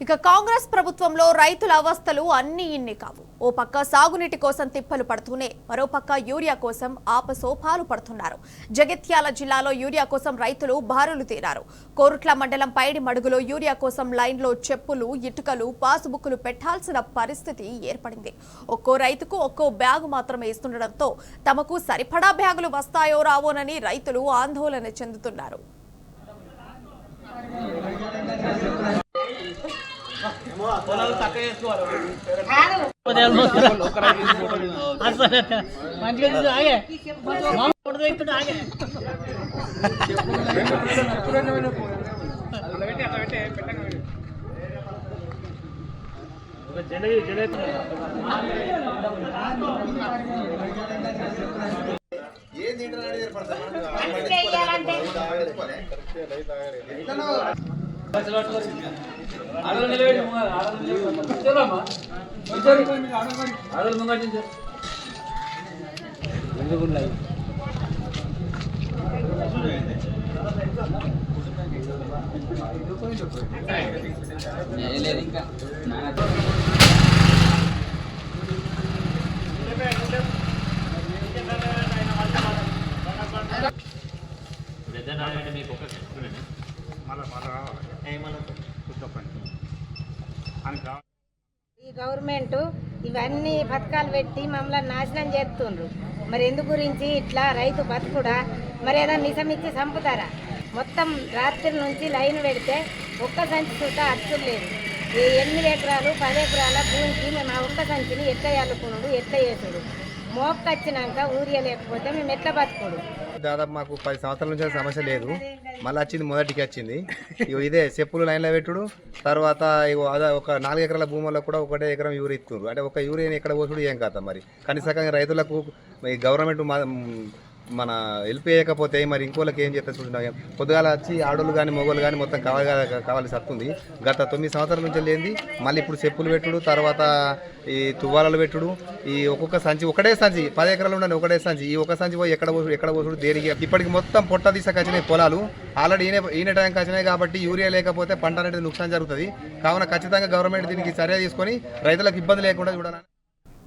ఇక కాంగ్రెస్ ప్రభుత్వంలో రైతుల అవస్థలు అన్ని ఇన్ని కావు. ఓ పక్క సాగునీటి కోసం తిప్పలు పడుతూనే మరో పక్క యూరియా కోసం ఆపసోపాలు పడుతున్నారు. జగిత్యాల జిల్లాలో యూరియా కోసం రైతులు బారులు తీరారు. కోరుట్ల మండలం పైడి మడుగులో యూరియా కోసం లైన్లో చెప్పులు, ఇటుకలు, పాసుబుక్కులు పెట్టాల్సిన పరిస్థితి ఏర్పడింది. ఒక్కో రైతుకు ఒక్కో బ్యాగు మాత్రమే ఇస్తుండటంతో తమకు సరిపడా బ్యాగులు వస్తాయో రావోనని రైతులు ఆందోళన చెందుతున్నారు. ఈ గవర్నమెంట్ ఇవన్నీ పథకాలు పెట్టి మమ్మల్ని నాశనం చేస్తుండ్రు. మరి ఎందు గురించి ఇట్లా రైతు బతుకుడా? మరి ఏదైనా నిజమిచ్చి చంపుతారా? మొత్తం రాత్రి నుంచి లైన్ పెడితే ఒక్క సంచి చూస్తే అచ్చులు లేదు. ఈ 8 ఎకరాలు 10 ఎకరాల భూమికి మేము ఆ ఒక్క సంచిని ఎట్లా అల్లుకున్నాడు, ఎట్లా చేసుడు? మోపుకొచ్చినాక ఊరియా లేకపోతే మేము ఎట్లా బతుకుడు? దాదాపు మాకు 10 సంవత్సరాల నుంచి సమస్య లేదు. మళ్ళీ వచ్చింది, మొదటికి వచ్చింది. ఇదే చెప్పులు లైన్లో పెట్టుడు. తర్వాత ఒక 4 ఎకరాల భూముల్లో కూడా 1 ఎకరం యూరియా ఇస్తున్నారు. అంటే ఒక యూరియా ఎక్కడ పోసుడు ఏం కాదు. మరి కనీసంగా రైతులకు ఈ గవర్నమెంట్ మన హెల్ప్ చేయకపోతే మరి ఇంకోళ్ళకి ఏం చేస్తే చూడండి. పొద్దుగాల వచ్చి ఆడోళ్ళు కానీ మొగోళ్ళు కానీ మొత్తం కావాల్సి వస్తుంది. గత 9 సంవత్సరాల నుంచి లేనిది మళ్ళీ ఇప్పుడు చెప్పులు పెట్టుడు, తర్వాత ఈ తువ్వాలలు పెట్టుడు. ఈ ఒక్కొక్క సంచి ఒకటే సంచి 10 ఎకరాలు ఉండని ఒకటే సంచి. ఈ ఒక సంచి పోయి ఎక్కడ పోసుడు దేనికి? ఇప్పటికి మొత్తం పొట్ట తీసుకొచ్చినాయి పొలాలు. ఆల్రెడీ ఈయన టైంకి వచ్చినాయి కాబట్టి యూరియా లేకపోతే పంట అనేది నుక్సాన్ జరుగుతుంది. కావున ఖచ్చితంగా గవర్నమెంట్ దీనికి చర్య తీసుకొని రైతులకు ఇబ్బంది లేకుండా చూడాలని